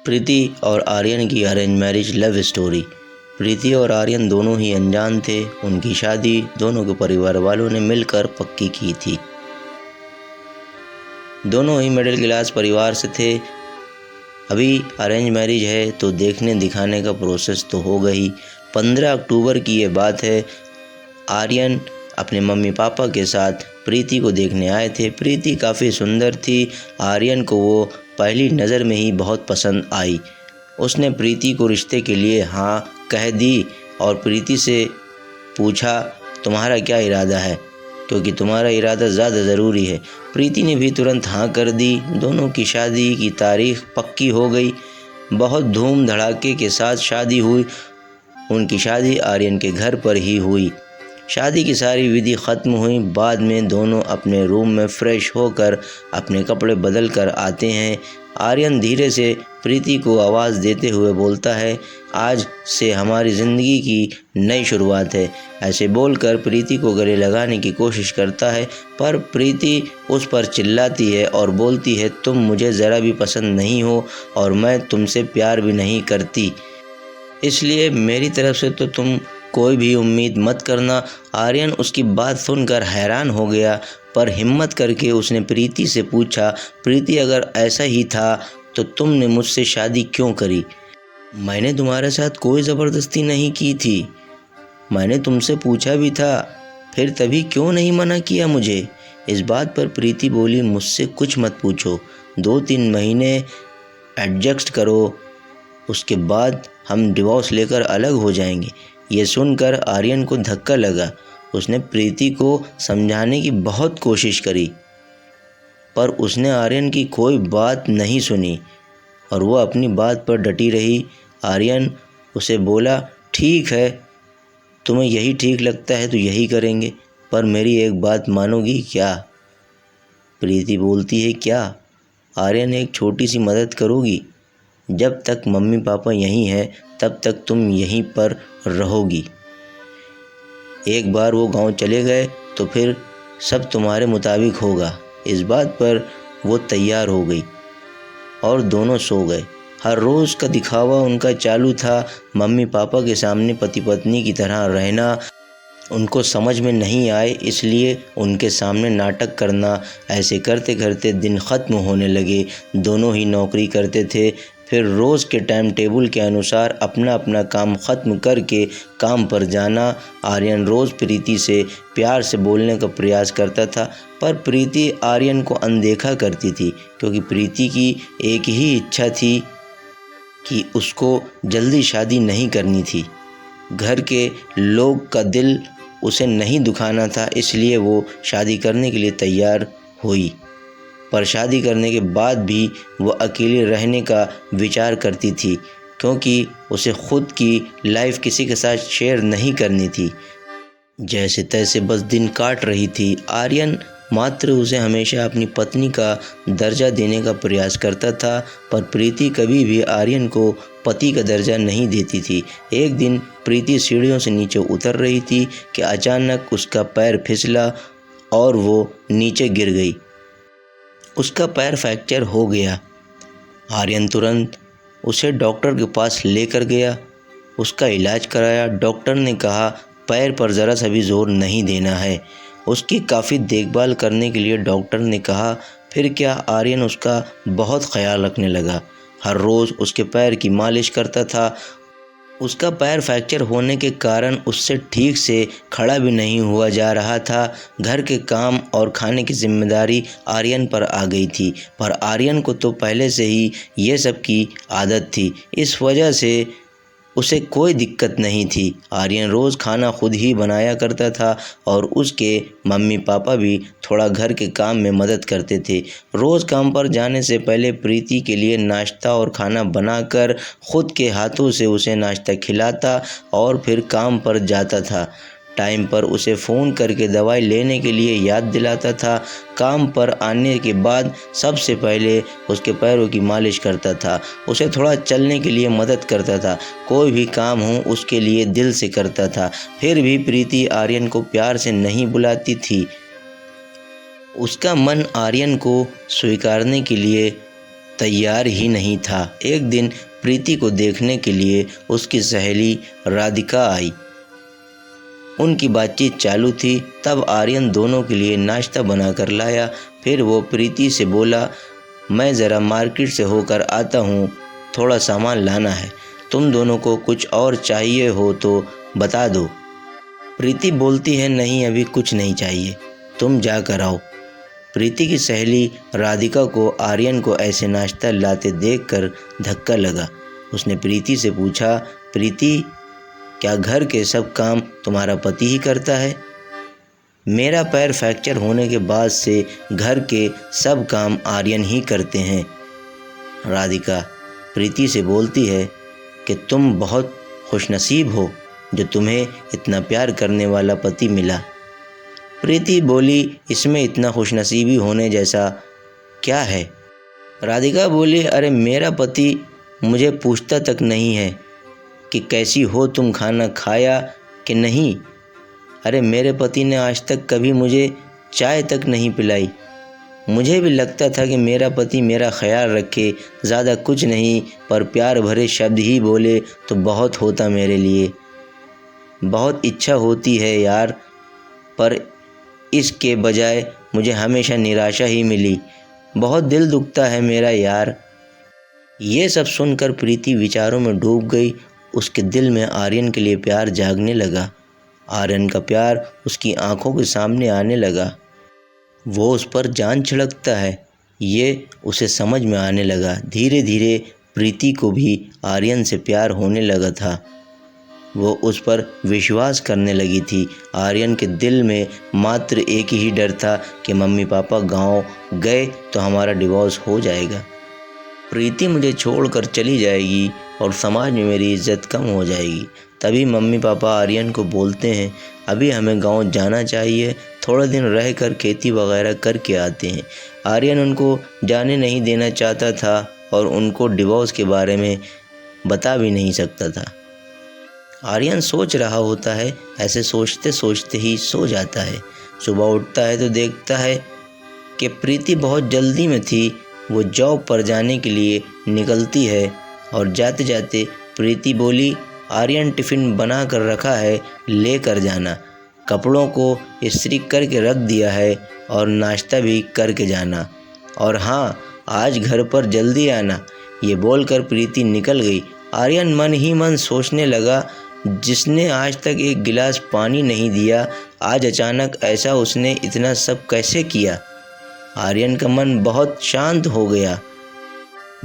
प्रीति और आर्यन की arrange marriage love story. प्रीति और आर्यन दोनों ही अनजान थे। उनकी शादी दोनों के परिवार वालों ने मिलकर पक्की की थी। दोनों ही मिडिल क्लास परिवार से थे। अभी अरेंज मैरिज है तो देखने दिखाने का प्रोसेस तो हो गई। 15 अक्टूबर की ये बात है। आर्यन अपने मम्मी पापा के साथ प्रीति को देखने आए थे। प्रीति काफ़ी सुंदर थी। आर्यन को वो पहली नज़र में ही बहुत पसंद आई। उसने प्रीति को रिश्ते के लिए हाँ कह दी और प्रीति से पूछा, तुम्हारा क्या इरादा है, क्योंकि तुम्हारा इरादा ज़्यादा ज़रूरी है। प्रीति ने भी तुरंत हाँ कर दी। दोनों की शादी की तारीख पक्की हो गई। बहुत धूम धड़ाके के साथ शादी हुई। उनकी शादी आर्यन के घर पर ही हुई। शादी की सारी विधि ख़त्म हुई। बाद में दोनों अपने रूम में फ़्रेश होकर अपने कपड़े बदल कर आते हैं। आर्यन धीरे से प्रीति को आवाज़ देते हुए बोलता है, आज से हमारी ज़िंदगी की नई शुरुआत है। ऐसे बोलकर प्रीति को गले लगाने की कोशिश करता है, पर प्रीति उस पर चिल्लाती है और बोलती है, तुम मुझे ज़रा भी पसंद नहीं हो और मैं तुमसे प्यार भी नहीं करती, इसलिए मेरी तरफ से तो तुम कोई भी उम्मीद मत करना। आर्यन उसकी बात सुनकर हैरान हो गया, पर हिम्मत करके उसने प्रीति से पूछा, प्रीति अगर ऐसा ही था तो तुमने मुझसे शादी क्यों करी? मैंने तुम्हारे साथ कोई ज़बरदस्ती नहीं की थी। मैंने तुमसे पूछा भी था, फिर तभी क्यों नहीं मना किया मुझे? इस बात पर प्रीति बोली, मुझसे कुछ मत पूछो, 2-3 महीने एडजस्ट करो, उसके बाद हम डिवोर्स लेकर अलग हो जाएंगे। ये सुनकर आर्यन को धक्का लगा। उसने प्रीति को समझाने की बहुत कोशिश करी, पर उसने आर्यन की कोई बात नहीं सुनी और वो अपनी बात पर डटी रही। आर्यन उसे बोला, ठीक है, तुम्हें यही ठीक लगता है तो यही करेंगे, पर मेरी एक बात मानोगी क्या? प्रीति बोलती है, क्या? आर्यन, एक छोटी सी मदद करोगी? जब तक मम्मी पापा यहीं हैं तब तक तुम यहीं पर रहोगी। एक बार वो गांव चले गए तो फिर सब तुम्हारे मुताबिक होगा। इस बात पर वो तैयार हो गई और दोनों सो गए। हर रोज़ का दिखावा उनका चालू था। मम्मी पापा के सामने पति पत्नी की तरह रहना उनको समझ में नहीं आए, इसलिए उनके सामने नाटक करना। ऐसे करते करते दिन ख़त्म होने लगे। दोनों ही नौकरी करते थे। फिर रोज़ के टाइम टेबल के अनुसार अपना अपना काम ख़त्म करके काम पर जाना। आर्यन रोज़ प्रीति से प्यार से बोलने का प्रयास करता था, पर प्रीति आर्यन को अनदेखा करती थी, क्योंकि प्रीति की एक ही इच्छा थी कि उसको जल्दी शादी नहीं करनी थी। घर के लोग का दिल उसे नहीं दुखाना था, इसलिए वो शादी करने के लिए तैयार हुई। पर शादी करने के बाद भी वो अकेले रहने का विचार करती थी, क्योंकि उसे खुद की लाइफ किसी के साथ शेयर नहीं करनी थी। जैसे तैसे बस दिन काट रही थी। आर्यन मात्र उसे हमेशा अपनी पत्नी का दर्जा देने का प्रयास करता था, पर प्रीति कभी भी आर्यन को पति का दर्जा नहीं देती थी। एक दिन प्रीति सीढ़ियों से नीचे उतर रही थी कि अचानक उसका पैर फिसला और वो नीचे गिर गई। उसका पैर फ्रैक्चर हो गया। आर्यन तुरंत उसे डॉक्टर के पास लेकर गया, उसका इलाज कराया। डॉक्टर ने कहा, पैर पर ज़रा सा भी ज़ोर नहीं देना है। उसकी काफ़ी देखभाल करने के लिए डॉक्टर ने कहा। फिर क्या, आर्यन उसका बहुत ख्याल रखने लगा। हर रोज़ उसके पैर की मालिश करता था। उसका पैर फ्रैक्चर होने के कारण उससे ठीक से खड़ा भी नहीं हुआ जा रहा था। घर के काम और खाने की जिम्मेदारी आर्यन पर आ गई थी, पर आर्यन को तो पहले से ही ये सब की आदत थी, इस वजह से उसे कोई दिक्कत नहीं थी। आर्यन रोज़ खाना खुद ही बनाया करता था और उसके मम्मी पापा भी थोड़ा घर के काम में मदद करते थे। रोज़ काम पर जाने से पहले प्रीति के लिए नाश्ता और खाना बनाकर खुद के हाथों से उसे नाश्ता खिलाता और फिर काम पर जाता था। टाइम पर उसे फ़ोन करके दवाई लेने के लिए याद दिलाता था। काम पर आने के बाद सबसे पहले उसके पैरों की मालिश करता था, उसे थोड़ा चलने के लिए मदद करता था। कोई भी काम हो उसके लिए दिल से करता था। फिर भी प्रीति आर्यन को प्यार से नहीं बुलाती थी। उसका मन आर्यन को स्वीकारने के लिए तैयार ही नहीं था। एक दिन प्रीति को देखने के लिए उसकी सहेली राधिका आई। उनकी बातचीत चालू थी। तब आर्यन दोनों के लिए नाश्ता बनाकर लाया। फिर वो प्रीति से बोला, मैं ज़रा मार्केट से होकर आता हूँ, थोड़ा सामान लाना है। तुम दोनों को कुछ और चाहिए हो तो बता दो। प्रीति बोलती है, नहीं अभी कुछ नहीं चाहिए, तुम जा कर आओ। प्रीति की सहेली राधिका को आर्यन को ऐसे नाश्ता लाते देखकर धक्का लगा। उसने प्रीति से पूछा, प्रीति क्या घर के सब काम तुम्हारा पति ही करता है? मेरा पैर फ्रैक्चर होने के बाद से घर के सब काम आर्यन ही करते हैं। राधिका प्रीति से बोलती है कि तुम बहुत खुशनसीब हो जो तुम्हें इतना प्यार करने वाला पति मिला। प्रीति बोली, इसमें इतना खुशनसीबी होने जैसा क्या है? राधिका बोली, अरे मेरा पति मुझे पूछता तक नहीं है कि कैसी हो तुम, खाना खाया कि नहीं। अरे मेरे पति ने आज तक कभी मुझे चाय तक नहीं पिलाई। मुझे भी लगता था कि मेरा पति मेरा ख्याल रखे, ज़्यादा कुछ नहीं, पर प्यार भरे शब्द ही बोले तो बहुत होता मेरे लिए। बहुत इच्छा होती है यार, पर इसके बजाय मुझे हमेशा निराशा ही मिली। बहुत दिल दुखता है मेरा यार। ये सब सुनकर प्रीति विचारों में डूब गई। उसके दिल में आर्यन के लिए प्यार जागने लगा। आर्यन का प्यार उसकी आंखों के सामने आने लगा। वो उस पर जान छिड़कता है, ये उसे समझ में आने लगा। धीरे धीरे प्रीति को भी आर्यन से प्यार होने लगा था। वो उस पर विश्वास करने लगी थी। आर्यन के दिल में मात्र एक ही डर था कि मम्मी पापा गांव गए तो हमारा डिवोर्स हो जाएगा, प्रीति मुझे छोड़कर चली जाएगी और समाज में मेरी इज्जत कम हो जाएगी। तभी मम्मी पापा आर्यन को बोलते हैं, अभी हमें गांव जाना चाहिए, थोड़ा दिन रहकर खेती वगैरह करके आते हैं। आर्यन उनको जाने नहीं देना चाहता था और उनको डिवोर्स के बारे में बता भी नहीं सकता था। आर्यन सोच रहा होता है, ऐसे सोचते सोचते ही सो जाता है। सुबह उठता है तो देखता है कि प्रीति बहुत जल्दी में थी। वो जॉब पर जाने के लिए निकलती है और जाते जाते प्रीति बोली, आर्यन टिफ़िन बना कर रखा है, लेकर जाना। कपड़ों को इस्त्री करके रख दिया है और नाश्ता भी करके जाना। और हाँ, आज घर पर जल्दी आना। ये बोलकर प्रीति निकल गई। आर्यन मन ही मन सोचने लगा, जिसने आज तक एक गिलास पानी नहीं दिया, आज अचानक ऐसा उसने इतना सब कैसे किया। आर्यन का मन बहुत शांत हो गया।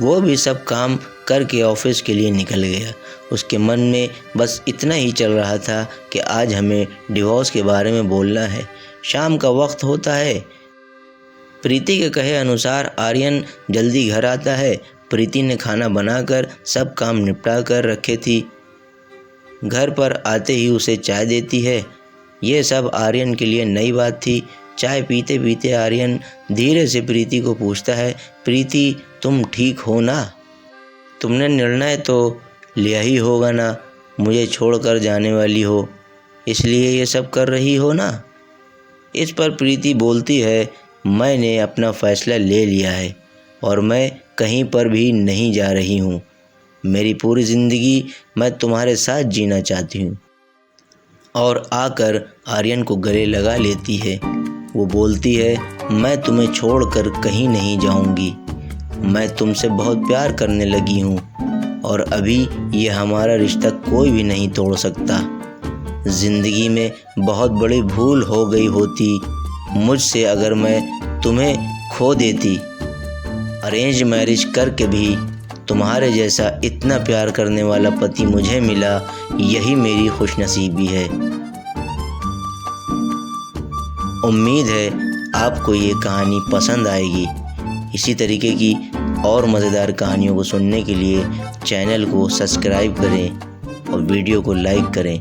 वो भी सब काम करके ऑफिस के लिए निकल गया। उसके मन में बस इतना ही चल रहा था कि आज हमें डिवोर्स के बारे में बोलना है। शाम का वक्त होता है। प्रीति के कहे अनुसार आर्यन जल्दी घर आता है। प्रीति ने खाना बनाकर सब काम निपटा कर रखे थी। घर पर आते ही उसे चाय देती है। ये सब आर्यन के लिए नई बात थी। चाय पीते पीते आर्यन धीरे से प्रीति को पूछता है, प्रीति तुम ठीक हो ना? तुमने निर्णय तो लिया ही होगा ना, मुझे छोड़कर जाने वाली हो, इसलिए ये सब कर रही हो ना? इस पर प्रीति बोलती है, मैंने अपना फैसला ले लिया है और मैं कहीं पर भी नहीं जा रही हूँ। मेरी पूरी ज़िंदगी मैं तुम्हारे साथ जीना चाहती हूँ। और आकर आर्यन को गले लगा लेती है। वो बोलती है, मैं तुम्हें छोड़कर कहीं नहीं जाऊंगी। मैं तुमसे बहुत प्यार करने लगी हूँ और अभी ये हमारा रिश्ता कोई भी नहीं तोड़ सकता। ज़िंदगी में बहुत बड़ी भूल हो गई होती मुझसे अगर मैं तुम्हें खो देती। अरेंज मैरिज करके भी तुम्हारे जैसा इतना प्यार करने वाला पति मुझे मिला, यही मेरी खुशनसीबी है। उम्मीद है आपको ये कहानी पसंद आएगी। इसी तरीके की और मज़ेदार कहानियों को सुनने के लिए चैनल को सब्सक्राइब करें और वीडियो को लाइक करें।